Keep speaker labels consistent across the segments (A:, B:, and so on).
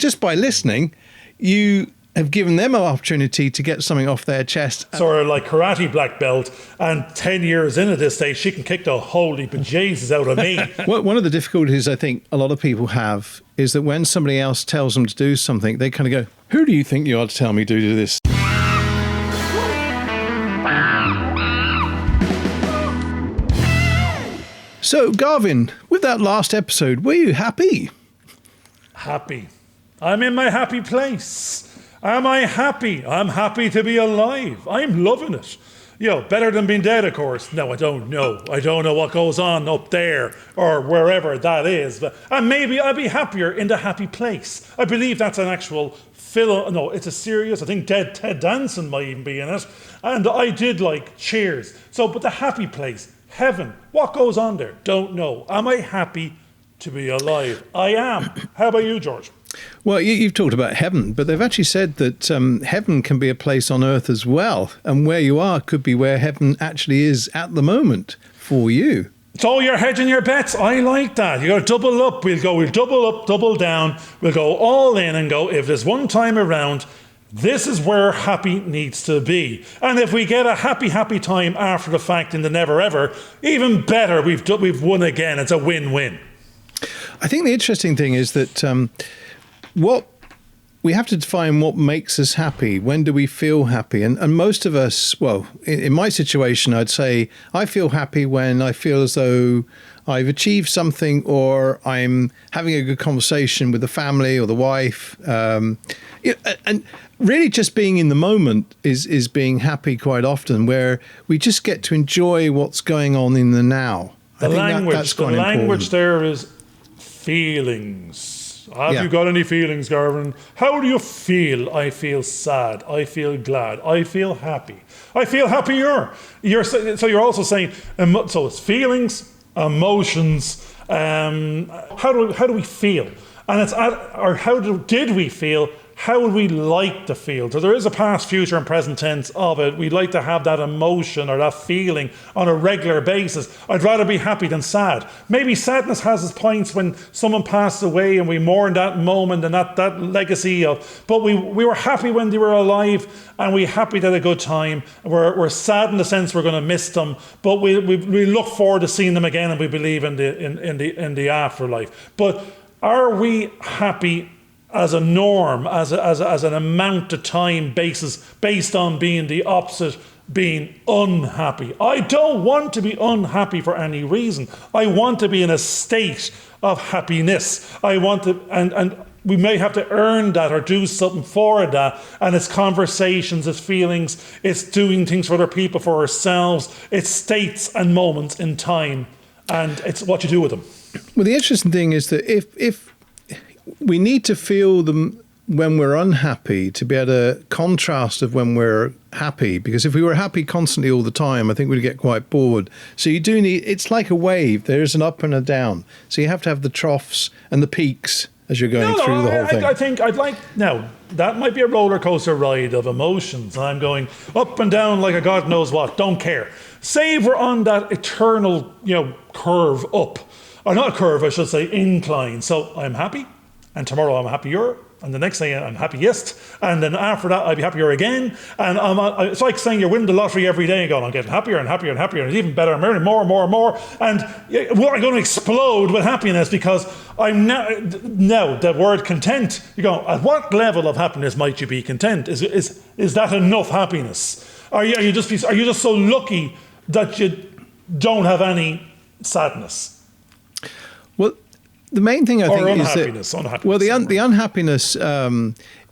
A: just by listening, you have given them an opportunity to get something off their chest.
B: Sort of like karate black belt, and 10 years in at this stage, she can kick the holy bejesus out of me.
A: One of the difficulties I think a lot of people have is that when somebody else tells them to do something, they kind of go, who do you think you are to tell me to do this? So, Garvin, with that last episode, were you happy?
B: Happy. I'm in my happy place. Am I happy? I'm happy to be alive. I'm loving it. You know, better than being dead, of course. No, I don't know. I don't know what goes on up there or wherever that is. And maybe I'll be happier in the happy place. I believe that's an actual film. No, it's a series. I think Ted Danson might even be in it. And I did like Cheers. So, but the happy place, heaven, what goes on there? Don't know. Am I happy to be alive? I am. How about you, George?
A: Well, you've talked about heaven, but they've actually said that heaven can be a place on earth as well. And where you are could be where heaven actually is at the moment for you.
B: So you're hedging your bets. I like that. You got to double up. We'll double up, double down. We'll go all in and go, if there's one time around, this is where happy needs to be. And if we get a happy time after the fact in the never ever, even better. We've won again. It's a win-win.
A: I think the interesting thing is that what we have to define what makes us happy. When do we feel happy? And most of us, well, in my situation, I'd say I feel happy when I feel as though I've achieved something, or I'm having a good conversation with the family or the wife. And really just being in the moment is being happy quite often, where we just get to enjoy what's going on in the now.
B: The language there is feelings. Have you got any feelings, Garvin? How do you feel? I feel sad. I feel glad. I feel happy. I feel happier. So you're also saying, so it's feelings, emotions. How do we feel? And did we feel? How would we like to feel? So there is a past, future, and present tense of it. We'd like to have that emotion or that feeling on a regular basis. I'd rather be happy than sad. Maybe sadness has its points when someone passed away and we mourn that moment and that legacy of. But we were happy when they were alive, and we happy they had a good time. We're sad in the sense we're going to miss them, but we look forward to seeing them again, and we believe in the afterlife. But are we happy as a norm, as an amount of time basis, based on being the opposite, being unhappy? I don't want to be unhappy for any reason. I want to be in a state of happiness. I want to, and we may have to earn that or do something for that. And it's conversations, it's feelings, it's doing things for other people, for ourselves. It's states and moments in time, and it's what you do with them.
A: Well, the interesting thing is that if we need to feel them when we're unhappy to be able to contrast of when we're happy, because if we were happy constantly all the time, I think we'd get quite bored. So you do need, it's like a wave. There's an up and a down. So you have to have the troughs and the peaks as you're going through the whole thing.
B: I think now, that might be a roller coaster ride of emotions. I'm going up and down like a God knows what, don't care. Say we're on that eternal, curve up. Or not a curve, I should say, incline. So I'm happy. And tomorrow I'm happier, and the next day I'm happiest, and then after that I'll be happier again. And it's like saying you're winning the lottery every day and going, I'm getting happier and happier and happier, and it's even better, I'm earning more and more and more. And I'm going to explode with happiness because I'm now the word content. You go, at what level of happiness might you be content? Is that enough happiness? Are you just so lucky that you don't have any sadness?
A: Well, the main thing I think is that, well, the unhappiness,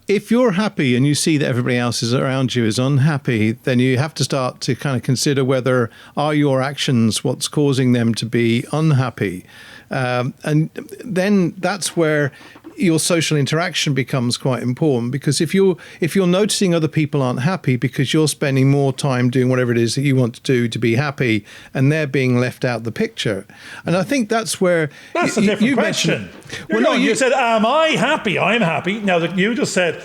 A: if you're happy and you see that everybody else is around you is unhappy, then you have to start to kind of consider whether are your actions what's causing them to be unhappy. And then that's where your social interaction becomes quite important, because if you're noticing other people aren't happy because you're spending more time doing whatever it is that you want to do to be happy, and they're being left out of the picture. And I think that's where
B: that's a different question. You said, am I happy? I'm happy. Now that you just said,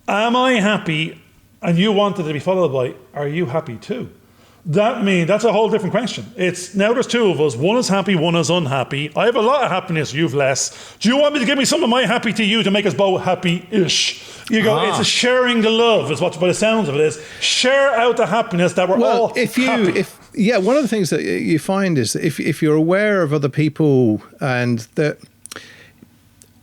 B: am I happy? And you wanted to be followed by, are you happy too? That's a whole different question. It's now there's two of us. One is happy, one is unhappy. I have a lot of happiness, you've less. Do you want me to give me some of my happy to you to make us both happy-ish? You go, it's a sharing the love, is what by the sounds of it is. Share out the happiness that we're all happy.
A: One of the things that you find is that if you're aware of other people and that.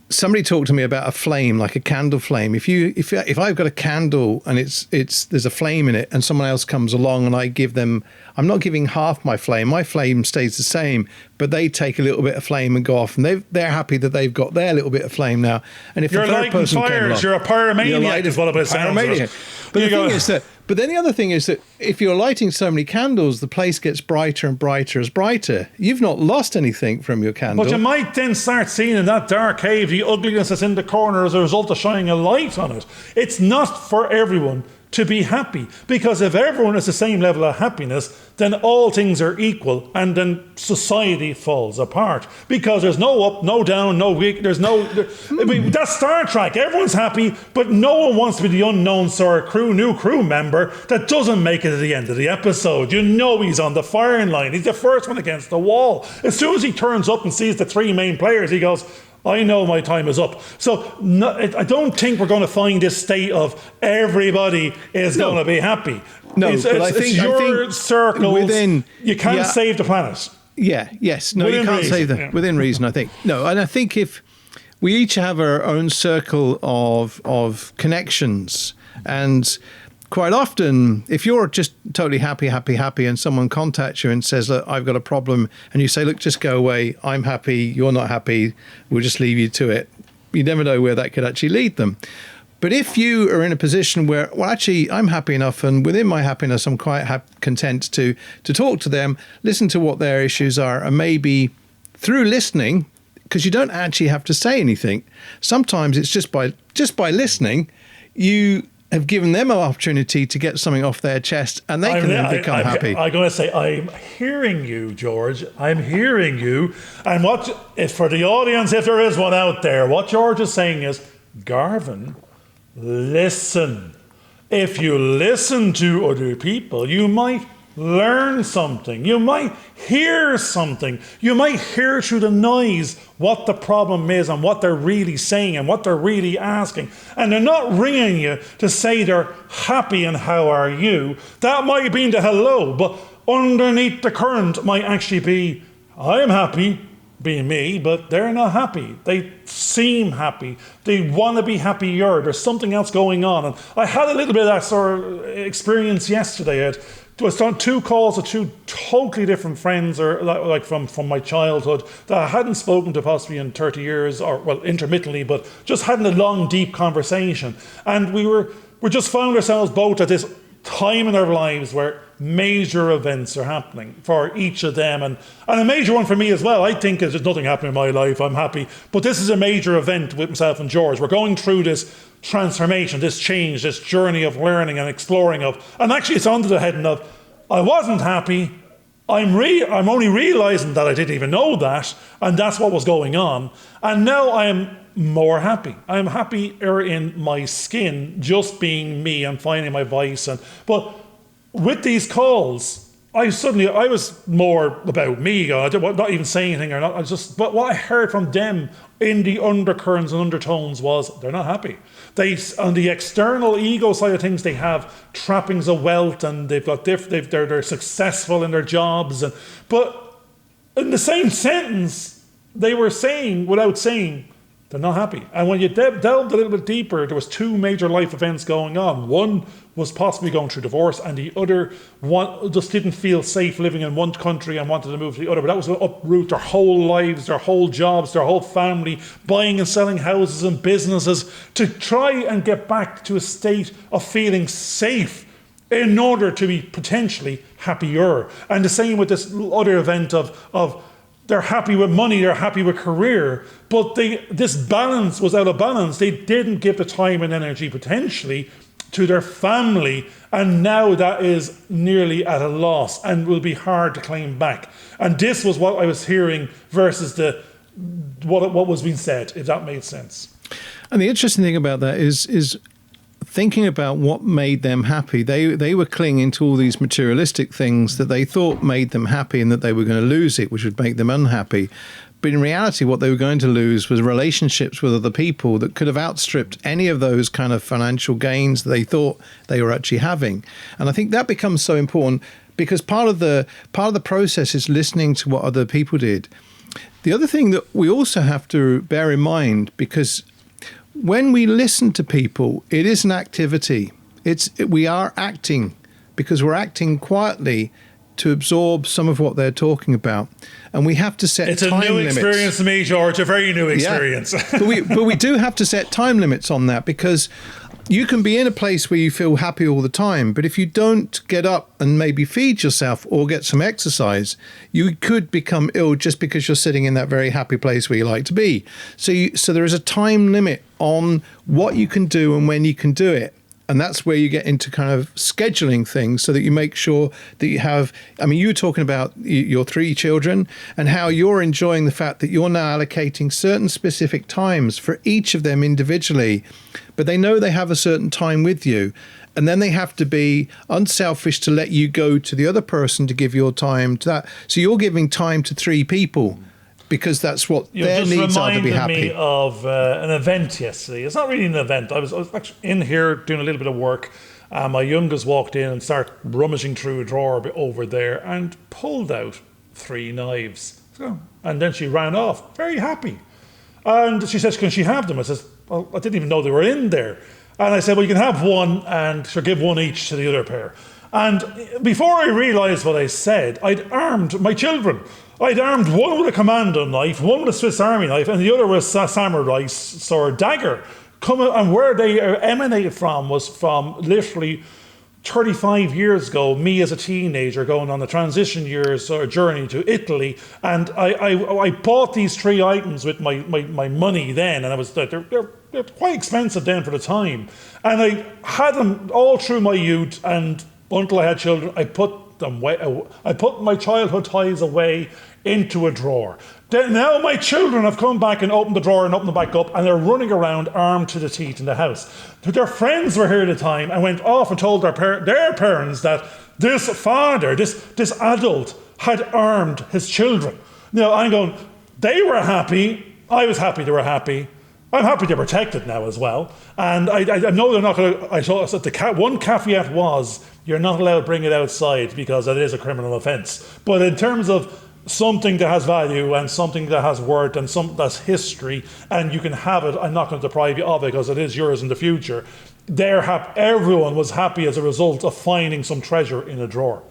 A: Somebody talked to me about a flame, like a candle flame. If I've got a candle and there's a flame in it, and someone else comes along and I give them, I'm not giving half my flame. My flame stays the same, but they take a little bit of flame and go off, and they're happy that they've got their little bit of flame now. And if
B: you're lighting fires, you're a pyromaniac, is what it sounds like.
A: But then the other thing is that if you're lighting so many candles, the place gets brighter and brighter as brighter. You've not lost anything from your candle.
B: But you might then start seeing in that dark cave the ugliness that's in the corner as a result of shining a light on it. It's not for everyone to be happy, because if everyone has the same level of happiness, then all things are equal, and then society falls apart, because there's no up, no down, no weak. There's no. I mean, that's Star Trek. Everyone's happy, but no one wants to be the unknown new crew member that doesn't make it at the end of the episode. You know he's on the firing line. He's the first one against the wall. As soon as he turns up and sees the three main players, he goes, I know my time is up. So I don't think we're going to find this state of everybody is going to be happy.
A: No, I think
B: your circles.
A: Within,
B: you can't save the planet.
A: Yeah. Yes. No, you can't save them within reason. I think no, and I think if we each have our own circle of connections, and quite often, if you're just totally happy, and someone contacts you and says, look, I've got a problem, and you say, look, just go away, I'm happy, you're not happy, we'll just leave you to it. You never know where that could actually lead them. But if you are in a position where, well, actually, I'm happy enough, and within my happiness, I'm quite content to talk to them, listen to what their issues are, and maybe through listening, because you don't actually have to say anything, sometimes it's just by listening, you have given them an opportunity to get something off their chest, and they can then become happy.
B: I'm going to say, I'm hearing you, George. I'm hearing you. And if for the audience, if there is one out there, what George is saying is, Garvin, listen. If you listen to other people, you might learn something. You might hear something. You might hear through the noise what the problem is and what they're really saying and what they're really asking. And they're not ringing you to say they're happy and how are you. That might be the hello, but underneath the current might actually be, I'm happy, being me, but they're not happy. They seem happy. They want to be happier. There's something else going on. And I had a little bit of that sort of experience yesterday. I was on 2 calls with 2 totally different friends, or like from my childhood, that I hadn't spoken to possibly in 30 years, or well, intermittently, but just having a long, deep conversation. And we just found ourselves both at this time in our lives where major events are happening for each of them, and a major one for me as well. I think there's nothing happening in my life, I'm happy, but this is a major event with myself and George. We're going through this transformation, this change, this journey of learning and exploring and actually it's under the heading of, I wasn't happy, I'm only realising that I didn't even know that, and that's what was going on, and now I am more happy. I'm happier in my skin, just being me and finding my voice. But with these calls, I was more about me. I didn't, not even saying anything or not. But what I heard from them in the undercurrents and undertones was they're not happy. On the external ego side of things, they have trappings of wealth, and they've got they're successful in their jobs. But in the same sentence, they were saying without saying, they're not happy. And when you delved a little bit deeper, there was 2 major life events going on. One was possibly going through divorce, and the other one just didn't feel safe living in one country and wanted to move to the other. But that was to uproot their whole lives, their whole jobs, their whole family, buying and selling houses and businesses to try and get back to a state of feeling safe in order to be potentially happier. And the same with this other event of they're happy with money, they're happy with career, but this balance was out of balance. They didn't give the time and energy potentially to their family, and now that is nearly at a loss and will be hard to claim back. And this was what I was hearing versus what was being said, if that made sense.
A: And the interesting thing about that is thinking about what made them happy. They were clinging to all these materialistic things that they thought made them happy and that they were going to lose it, which would make them unhappy. But in reality, what they were going to lose was relationships with other people that could have outstripped any of those kind of financial gains that they thought they were actually having. And I think that becomes so important, because part of the process is listening to what other people did. The other thing that we also have to bear in mind, because when we listen to people, it is an activity. We are acting, because we're acting quietly to absorb some of what they're talking about, and we have to set time limits.
B: It's a new experience to me, George. A very new experience.
A: Yeah. but we do have to set time limits on that, because you can be in a place where you feel happy all the time, but if you don't get up and maybe feed yourself or get some exercise, you could become ill just because you're sitting in that very happy place where you like to be. So there is a time limit on what you can do and when you can do it. And that's where you get into kind of scheduling things so that you make sure that you have, I mean, you were talking about your 3 children and how you're enjoying the fact that you're now allocating certain specific times for each of them individually, but they know they have a certain time with you. And then they have to be unselfish to let you go to the other person to give your time to that. So you're giving time to 3 people, because that's what their needs are to be happy.
B: You just reminded me of an event yesterday. It's not really an event. I was actually in here doing a little bit of work. My youngest walked in and started rummaging through a drawer over there and pulled out 3 knives. And then she ran off, very happy. And she says, "Can she have them?" I says, "Well, I didn't even know they were in there." And I said, "Well, you can have one, and she'll give one each to the other pair." And before I realised what I said, I'd armed my children. I'd armed one with a commando knife, one with a Swiss Army knife, and the other with a samurai sword dagger. And where they emanated from was from literally 35 years ago, me as a teenager going on a transition years or journey to Italy. And I bought these 3 items with my money then, and they're quite expensive then for the time. And I had them all through my youth, and until I had children, I put my childhood toys away into a drawer. Then now my children have come back and opened the drawer and opened it back up, and they're running around armed to the teeth in the house. Their friends were here at the time and went off and told their parents that this father, this adult, had armed his children. Now I'm going, they were happy. I was happy they were happy. I'm happy they're protected now as well. And I know they're not going to. I thought that one caveat was, you're not allowed to bring it outside because it is a criminal offence. But in terms of something that has value and something that has worth and something that's history, and you can have it, I'm not going to deprive you of it because it is yours in the future. Everyone was happy as a result of finding some treasure in a drawer.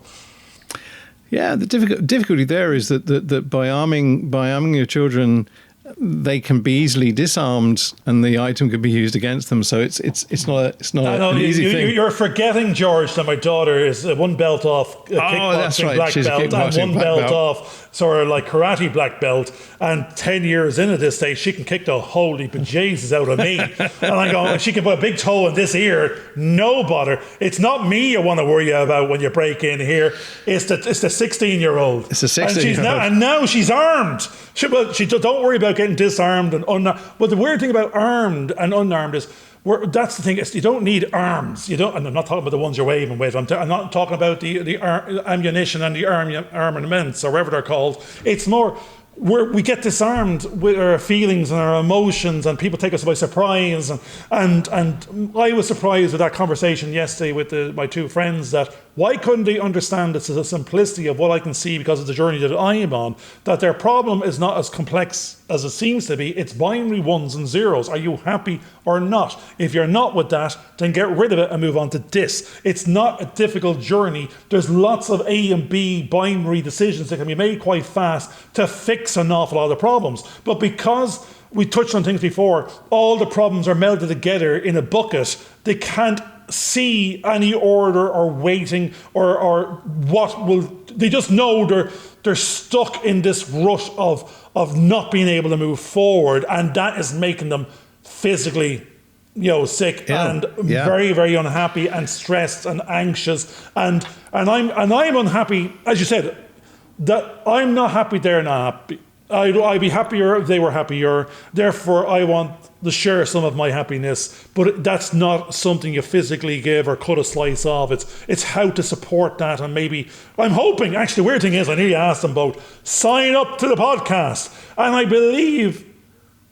A: Yeah, the difficulty there is that by arming your children, they can be easily disarmed and the item could be used against them. So it's not an easy thing. You're
B: forgetting, George, that my daughter is one belt off kickboxing black belt and one belt off sort of like karate black belt, and 10 years into this stage she can kick the holy bejesus out of me. And I go, she can put a big toe in this ear, no bother. It's not me you want to worry about when you break in here. It's the 16-year-old.
A: It's the 16-year-old.
B: And now she's armed. She don't worry about getting disarmed and unarmed. But the weird thing about armed and unarmed is, that's the thing, is you don't need arms. You don't, and I'm not talking about the ones you're waving with. I'm not talking about the ammunition and the armaments or whatever they're called. It's more, we get disarmed with our feelings and our emotions, and people take us by surprise. And I was surprised with that conversation yesterday with my 2 friends, that why couldn't they understand the simplicity of what I can see because of the journey that I am on, that their problem is not as complex as it seems to be. It's binary ones and zeros. Are you happy or not? If you're not with that, then get rid of it and move on to this. It's not a difficult journey. There's lots of A and B binary decisions that can be made quite fast to fix an awful lot of problems. But because we touched on things before, all the problems are melded together in a bucket, they can't see any order or waiting or what will. They just know they're stuck in this rut of not being able to move forward, and that is making them physically sick and very, very unhappy and stressed and anxious, and I'm unhappy, as you said, that I'm not happy, they're not happy. I'd be happier if they were happier. Therefore, I want to share some of my happiness. But that's not something you physically give or cut a slice of. It's how to support that. And maybe, I'm hoping, actually, the weird thing is, I nearly asked them both, sign up to the podcast. And I believe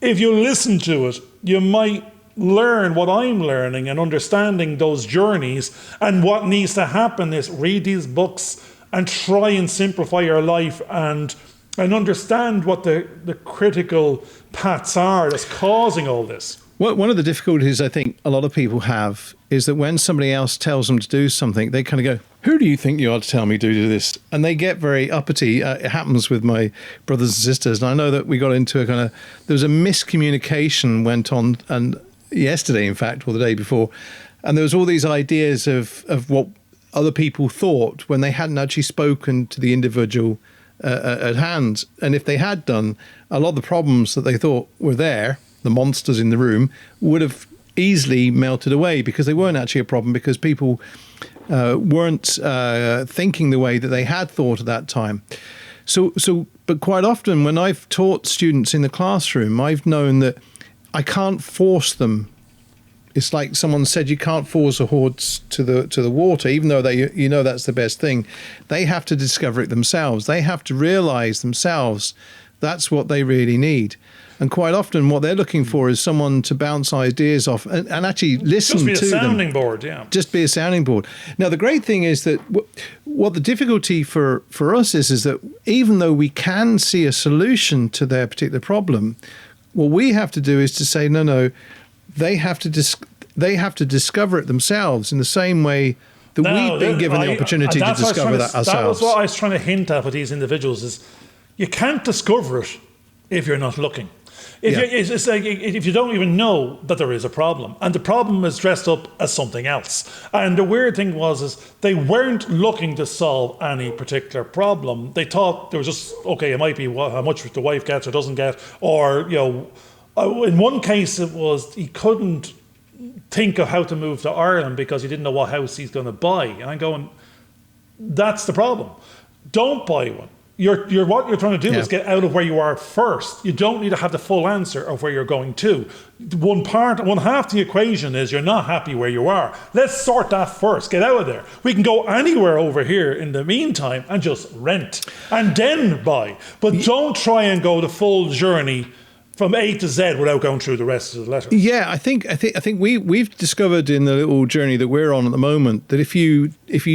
B: if you listen to it, you might learn what I'm learning and understanding those journeys. And what needs to happen is read these books and try and simplify your life and understand what the critical paths are that's causing all this.
A: Well, one of the difficulties I think a lot of people have is that when somebody else tells them to do something, they kind of go, who do you think you are to tell me to do this? And they get very uppity. It happens with my brothers and sisters. And I know that we got into a there was a miscommunication went on, and yesterday, in fact, or the day before. And there was all these ideas of what other people thought when they hadn't actually spoken to the individual at hand. And if they had done, a lot of the problems that they thought were there, the monsters in the room, would have easily melted away because they weren't actually a problem, because people weren't thinking the way that they had thought at that time. But quite often when I've taught students in the classroom, I've known that I can't force them. It's like someone said, you can't force a horse to the water, even though that's the best thing. They have to discover it themselves. They have to realize themselves that's what they really need. And quite often what they're looking for is someone to bounce ideas off and actually listen to them.
B: Just be a sounding board, yeah.
A: Just be a sounding board. Now, the great thing is that what the difficulty for us is that even though we can see a solution to their particular problem, what we have to do is to say, no, they have to discover it themselves in the same way that we've been given the opportunity to discover that ourselves.
B: That was what I was trying to hint at with these individuals, is you can't discover it if you're not looking. It's like if you don't even know that there is a problem, and the problem is dressed up as something else. And the weird thing was they weren't looking to solve any particular problem. They thought there was just, okay, it might be how much the wife gets or doesn't get, or in one case it was he couldn't think of how to move to Ireland because he didn't know what house he's going to buy. And I'm going, that's the problem. Don't buy one. What you're trying to do is get out of where you are first. You don't need to have the full answer of where you're going to. One half the equation is you're not happy where you are. Let's sort that first. Get out of there. We can go anywhere over here in the meantime and just rent and then buy. But don't try and go the full journey from A to Z without going through the rest of the letter.
A: Yeah, I think we've discovered in the little journey that we're on at the moment that if you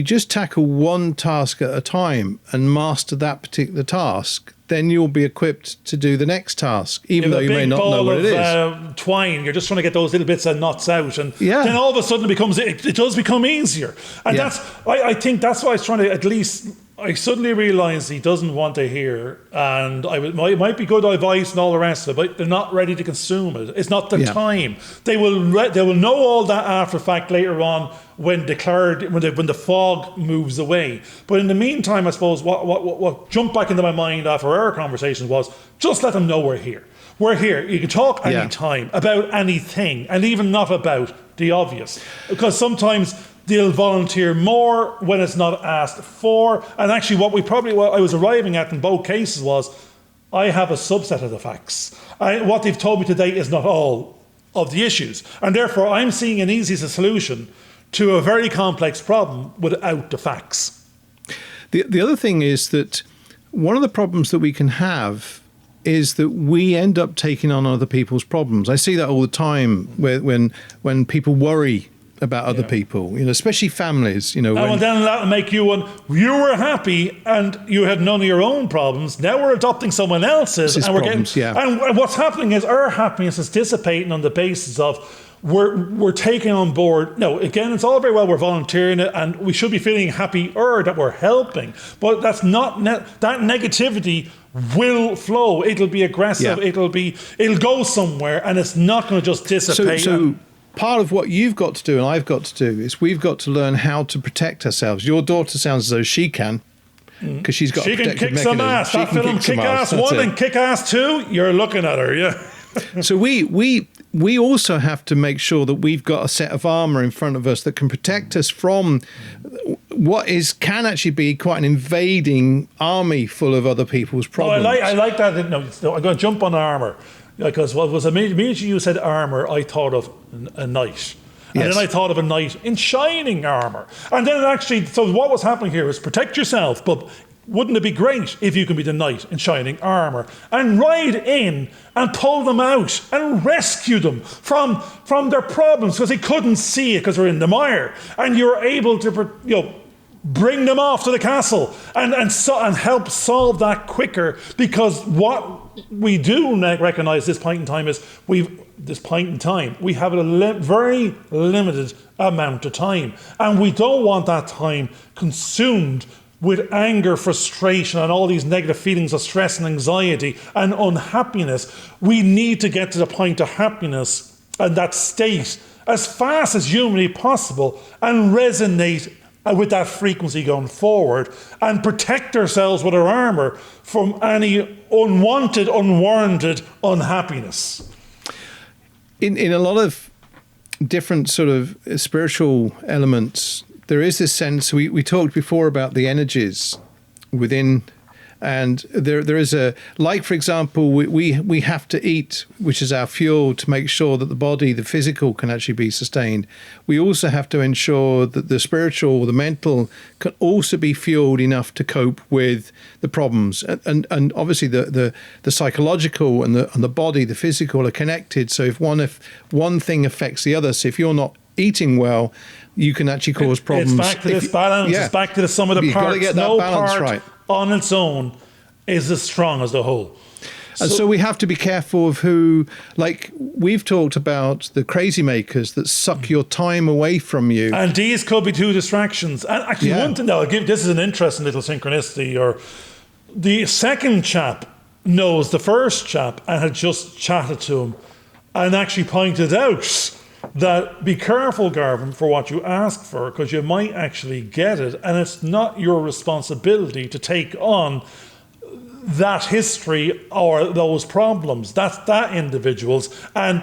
A: just tackle one task at a time and master that particular task, then you'll be equipped to do the next task, even though you may not know what it is.
B: Twine, you're just trying to get those little bits of knots out, and then all of a sudden it does become easier. And I think that's why I was trying to, at least I suddenly realised he doesn't want to hear, and it might be good advice and all the rest of it, but they're not ready to consume it. It's not the time. They will know all that after fact later on when the fog moves away. But in the meantime, I suppose what jumped back into my mind after our conversations was just let them know we're here. We're here. You can talk anytime about anything, and even not about the obvious, because sometimes they'll volunteer more when it's not asked for. And actually what I was arriving at in both cases was, I have a subset of the facts. What they've told me today is not all of the issues. And therefore I'm seeing an easy solution to a very complex problem without the facts.
A: The other thing is that one of the problems that we can have is that we end up taking on other people's problems. I see that all the time when people worry about other people, especially families,
B: and then that'll make you were happy and you had none of your own problems. Now we're adopting someone else's, and we're
A: problems,
B: and what's happening is our happiness is dissipating on the basis of we're taking on board. No, again, it's all very well we're volunteering it, and we should be feeling happier that we're helping, but that's not that negativity will flow. It'll be aggressive. It'll go somewhere, and it's not going to just dissipate.
A: So part of what you've got to do and I've got to do is we've got to learn how to protect ourselves. Your daughter sounds as though she can, because she's got a protective mechanism.
B: Some ass. That film, Kick-Ass 1 and Kick-Ass 2, you're looking at her, yeah.
A: So we also have to make sure that we've got a set of armour in front of us that can protect us from can actually be quite an invading army full of other people's problems.
B: I like that. No, I'm going to jump on armor, because what was immediately you said armor, I thought of a knight. And then I thought of a knight in shining armor. And then actually, so what was happening here was protect yourself, but wouldn't it be great if you can be the knight in shining armor and ride in and pull them out and rescue them from their problems, because they couldn't see it because they're in the mire, and you're able to bring them off to the castle and help solve that quicker, because what we do recognize this point in time is we have a very limited amount of time, and we don't want that time consumed with anger, frustration, and all these negative feelings of stress and anxiety and unhappiness. We need to get to the point of happiness and that state as fast as humanly possible and resonate with that frequency going forward and protect ourselves with our armor from any unwanted, unwarranted unhappiness.
A: In a lot of different sort of spiritual elements, there is this sense, we talked before about the energies within, and there is like, for example, we have to eat, which is our fuel, to make sure that the body, the physical, can actually be sustained. We also have to ensure that the spiritual, the mental, can also be fueled enough to cope with the problems. And obviously the psychological and the body, the physical, are connected. So if one thing affects the other, so if you're not eating well, you can actually cause problems.
B: It's back to this balance. It's back to the sum of the parts.
A: You've got to get that balance right.
B: On its own is as strong as the whole.
A: And so we have to be careful of who, like we've talked about the crazy makers that suck your time away from you.
B: And these could be two distractions. And actually, one thing that I'll give, this is an interesting little synchronicity, or the second chap knows the first chap and had just chatted to him and actually pointed out that be careful, Garvin, for what you ask for, because you might actually get it, and it's not your responsibility to take on that history or those problems. That's that individual's. And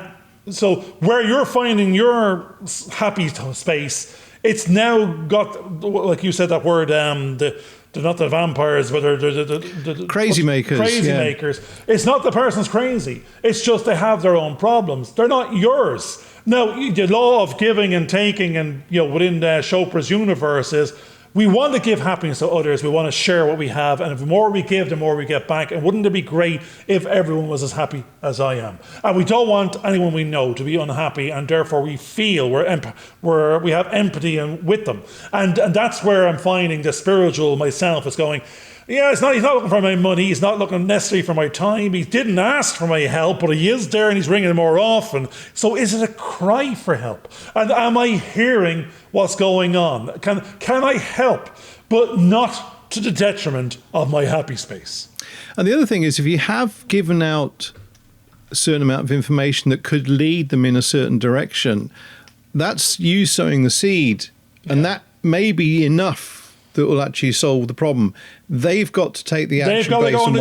B: so where you're finding your happy space, it's now got, like you said that word, they're not the vampires, but they're the
A: crazy makers.
B: Crazy makers. It's not the person's crazy. It's just they have their own problems. They're not yours. Now, the law of giving and taking, and within Chopra's universe, is we want to give happiness to others. We want to share what we have, and the more we give, the more we get back. And wouldn't it be great if everyone was as happy as I am? And we don't want anyone we know to be unhappy, and therefore we feel we have empathy with them. And that's where I'm finding the spiritual myself is going, he's not looking for my money. He's not looking necessarily for my time. He didn't ask for my help, but he is there and he's ringing more often. So is it a cry for help? And am I hearing what's going on? Can I help, but not to the detriment of my happy space?
A: And the other thing is, if you have given out a certain amount of information that could lead them in a certain direction, that's you sowing the seed. Yeah. And that may be enough that will actually solve the problem. They've got to take the action.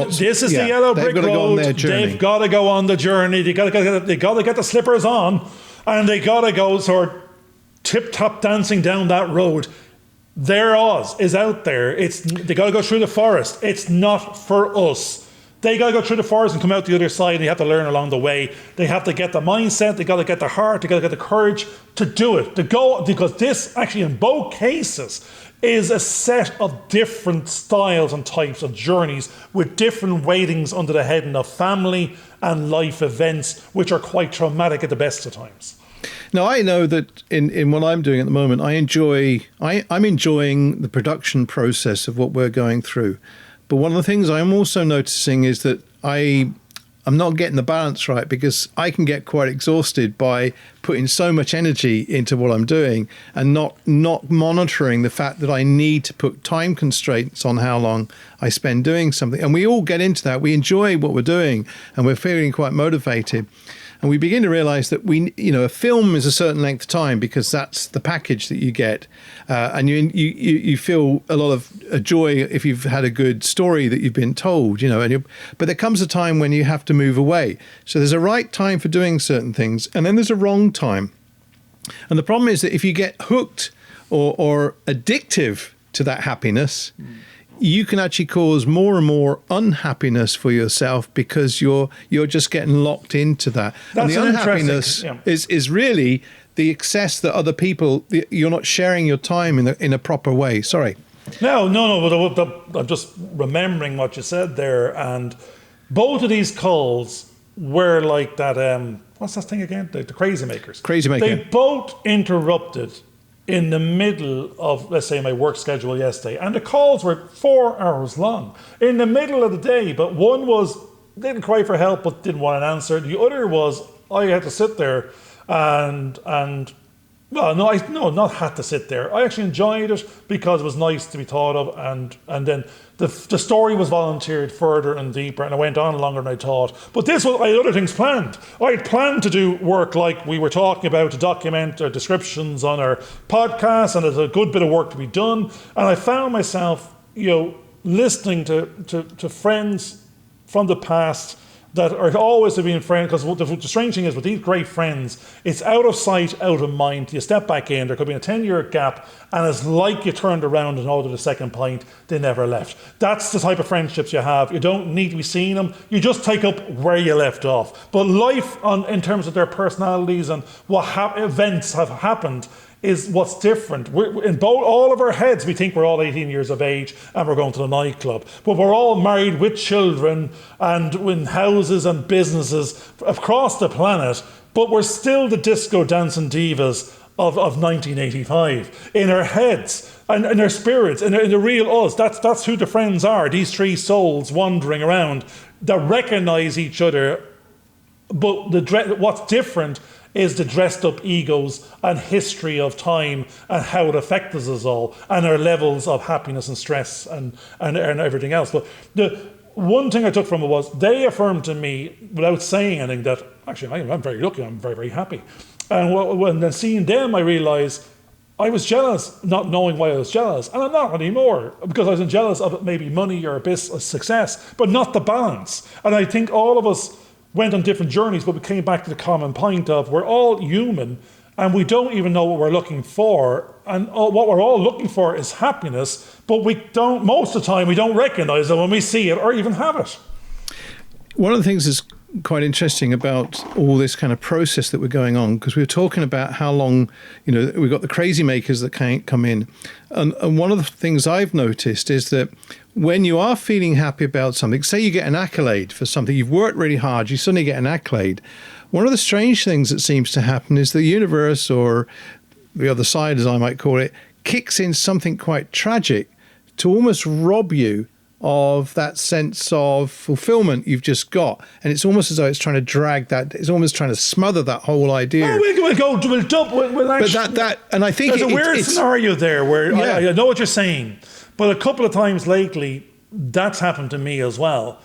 B: This is the yellow brick road. They've got to go on the journey. They got to get the slippers on, and they got to go sort of tip-top dancing down that road. Their Oz is out there. They got to go through the forest. It's not for us. They got to go through the forest and come out the other side, and they have to learn along the way. They have to get the mindset, they got to get the heart, they got to get the courage to do it, to go, because this actually in both cases is a set of different styles and types of journeys with different weightings under the heading of family and life events, which are quite traumatic at the best of times.
A: Now, I know that in what I'm doing at the moment, I'm enjoying the production process of what we're going through. But one of the things I'm also noticing is that I'm not getting the balance right, because I can get quite exhausted by putting so much energy into what I'm doing and not monitoring the fact that I need to put time constraints on how long I spend doing something. And we all get into that. We enjoy what we're doing and we're feeling quite motivated. And we begin to realize that a film is a certain length of time because that's the package that you get. And you feel a lot of joy if you've had a good story that you've been told, but there comes a time when you have to move away. So there's a right time for doing certain things, and then there's a wrong time. And the problem is that if you get hooked or addictive to that happiness, you can actually cause more and more unhappiness for yourself because you're just getting locked into that.
B: That's
A: and the unhappiness is really the excess that other people, you're not sharing your time in a proper way. Sorry.
B: No, but I'm just remembering what you said there, and both of these calls were like that, what's that thing again? The crazy makers.
A: Crazy maker.
B: They both interrupted in the middle of, let's say, my work schedule yesterday, and the calls were 4 hours long in the middle of the day. But one was, didn't cry for help but didn't want an answer. The other was, I had to sit there and well, no, not had to sit there. I actually enjoyed it because it was nice to be thought of, and then the story was volunteered further and deeper, and it went on longer than I thought. But I had other things planned. I had planned to do work like we were talking about, to document our descriptions on our podcast, and there's a good bit of work to be done. And I found myself, listening to friends from the past that are always being friends, because the strange thing is with these great friends, it's out of sight, out of mind. You step back in, there could be a 10-year gap, and it's like you turned around and ordered a second pint, they never left. That's the type of friendships you have. You don't need to be seeing them, you just take up where you left off. But life, in terms of their personalities and what events have happened, is what's different. In all of our heads, we think we're all 18 years of age and we're going to the nightclub. But we're all married with children and in houses and businesses across the planet. But we're still the disco dancing divas of 1985 in our heads and in our spirits, in the real us. That's who the friends are. These three souls wandering around that recognize each other. But what's different is the dressed up egos and history of time and how it affects us all and our levels of happiness and stress and everything else. But the one thing I took from it was they affirmed to me without saying anything that actually I'm very lucky, I'm very, very happy. And when seeing them, I realised I was jealous, not knowing why I was jealous. And I'm not anymore, because I was jealous of maybe money or a success, but not the balance. And I think all of us went on different journeys, but we came back to the common point of we're all human and we don't even know what we're looking for. And what we're all looking for is happiness, but most of the time we don't recognize it when we see it or even have it.
A: One of the things that's quite interesting about all this kind of process that we're going on, because we were talking about how long, we've got the crazy makers that can't come in. And one of the things I've noticed is that when you are feeling happy about something, say you get an accolade for something, you've worked really hard, you suddenly get an accolade. One of the strange things that seems to happen is the universe, or the other side as I might call it, kicks in something quite tragic to almost rob you of that sense of fulfillment you've just got. And it's almost as though it's trying to drag that, it's almost trying to smother that whole idea.
B: Oh, we'll actually,
A: but and I think
B: there's a weird scenario there where I know what you're saying, but a couple of times lately, that's happened to me as well.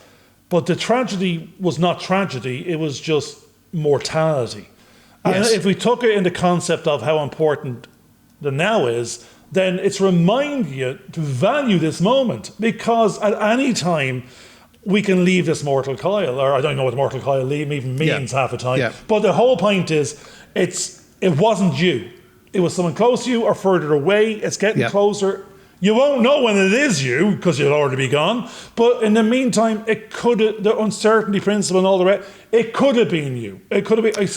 B: But the tragedy was not tragedy, it was just mortality. Yes. And if we took it in the concept of how important the now is, then it's remind you to value this moment, because at any time we can leave this mortal coil, or I don't know what mortal coil even means half the time. Yeah. But the whole point is, it wasn't you. It was someone close to you or further away. It's getting closer. You won't know when it is you because you'll already be gone. But in the meantime, it could have, the uncertainty principle and all the rest, it could have been you. It could have been.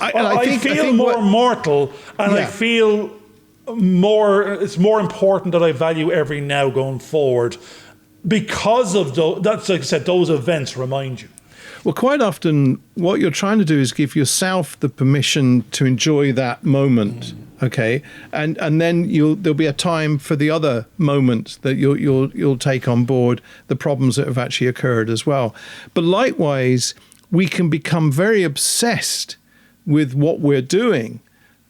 B: I feel more mortal, and I feel more. It's more important that I value every now going forward because of that's like I said. Those events remind you.
A: Well, quite often, what you're trying to do is give yourself the permission to enjoy that moment. Okay, and then there'll be a time for the other moment that you'll take on board the problems that have actually occurred as well. But likewise, we can become very obsessed with what we're doing,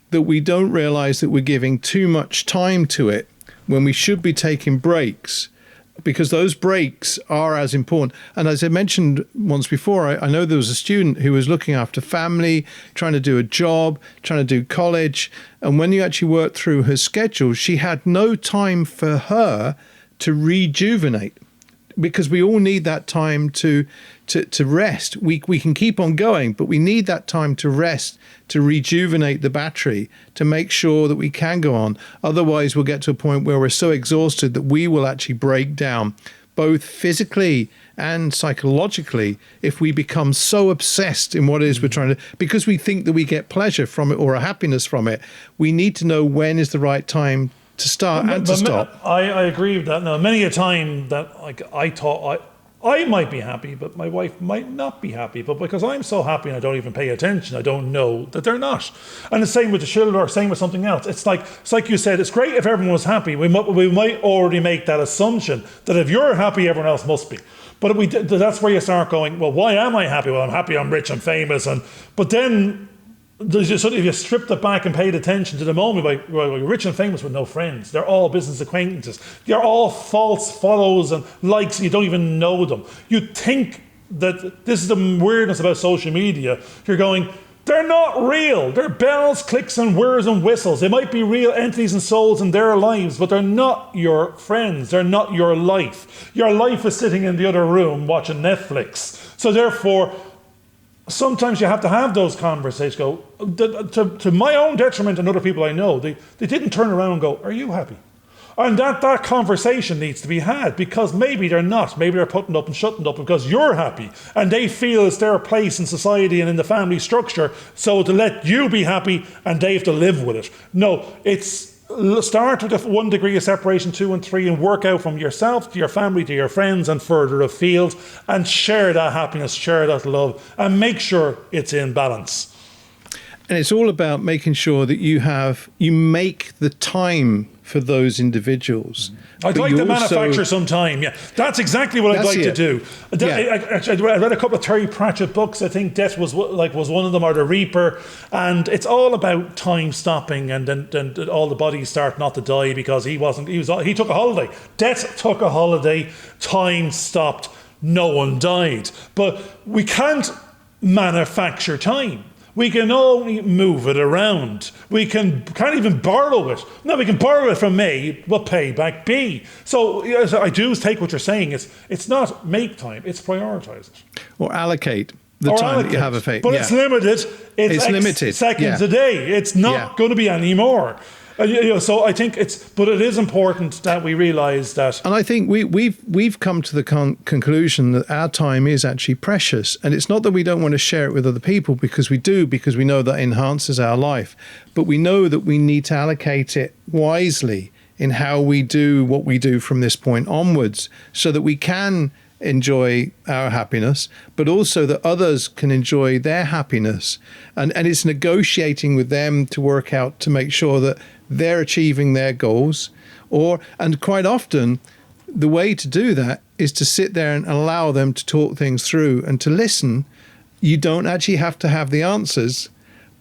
A: that we don't realize that we're giving too much time to it when we should be taking breaks, because those breaks are as important. And as I mentioned once before, I know there was a student who was looking after family, trying to do a job, trying to do college. And when you actually worked through her schedule, she had no time for her to rejuvenate. because we all need that time to rest. We can keep on going, but we need that time to rest, to rejuvenate the battery, to make sure that we can go on. Otherwise, we'll get to a point where we're so exhausted that we will actually break down, both physically and psychologically, if we become so obsessed in what it is we're trying to, because we think that we get pleasure from it or a happiness from it. We need to know when is the right time to start and to stop.
B: I agree with that. Now, many a time that I thought I might be happy, but my wife might not be happy. But because I'm so happy and I don't even pay attention, I don't know that they're not. And the same with the children, or same with something else. It's like you said, it's great if everyone was happy. We might already make that assumption that if you're happy, everyone else must be. But that's where you start going, well, why am I happy? Well, I'm happy, I'm rich, I'm famous. But then if you stripped it back and paid attention to the moment, like, well, you're rich and famous with no friends. They're all business acquaintances. You're all false follows and likes, and you don't even know them. You think that this is the weirdness about social media. You're going, they're not real. They're bells, clicks, and whirs and whistles. They might be real entities and souls in their lives, but they're not your friends. They're not your life. Your life is sitting in the other room watching Netflix. So therefore, sometimes you have to have those conversations. To my own detriment and other people I know, they didn't turn around and go, are you happy? And that conversation needs to be had, because maybe they're not. Maybe they're putting up and shutting up because you're happy and they feel it's their place in society and in the family structure, so to let you be happy and they have to live with it. No, it's start with 1 degree of separation, 2 and 3, and work out from yourself to your family to your friends and further afield, and share that happiness, share that love, and make sure it's in balance.
A: And it's all about making sure that you make the time for those individuals.
B: I'd like to manufacture some time. Yeah, that's exactly what I'd like to do. I read a couple of Terry Pratchett books. I think Death was one of them, or The Reaper, and it's all about time stopping, and then all the bodies start not to die because he took a holiday. Death took a holiday. Time stopped. No one died. But we can't manufacture time. We can only move it around. We can't even borrow it. No, we can borrow it from A, but pay back B. So I do take what you're saying. It's not make time, it's prioritise it.
A: Or allocate the time that you have a fate.
B: But it's limited. It's limited. Seconds a day. It's not going to be any more. So I think but it is important that we realise that.
A: And I think we've come to the conclusion that our time is actually precious, and it's not that we don't want to share it with other people, because we do, because we know that enhances our life, but we know that we need to allocate it wisely in how we do what we do from this point onwards, so that we can enjoy our happiness, but also that others can enjoy their happiness. And it's negotiating with them to work out, to make sure that they're achieving their goals. And quite often, the way to do that is to sit there and allow them to talk things through and to listen. You don't actually have to have the answers,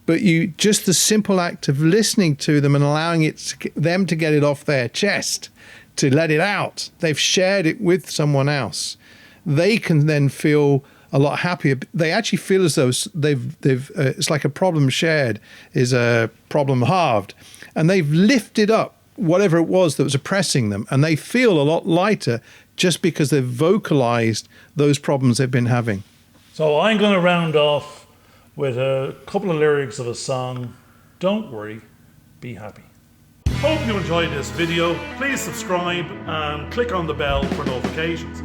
A: but just the simple act of listening to them and allowing them to get it off their chest, to let it out. They've shared it with someone else. They can then feel a lot happier. They actually feel as though it's like a problem shared is a problem halved, and they've lifted up whatever it was that was oppressing them, and they feel a lot lighter just because they've vocalized those problems they've been having.
B: So I'm going to round off with a couple of lyrics of a song, Don't Worry, Be Happy. Hope you enjoyed this video. Please subscribe and click on the bell for notifications.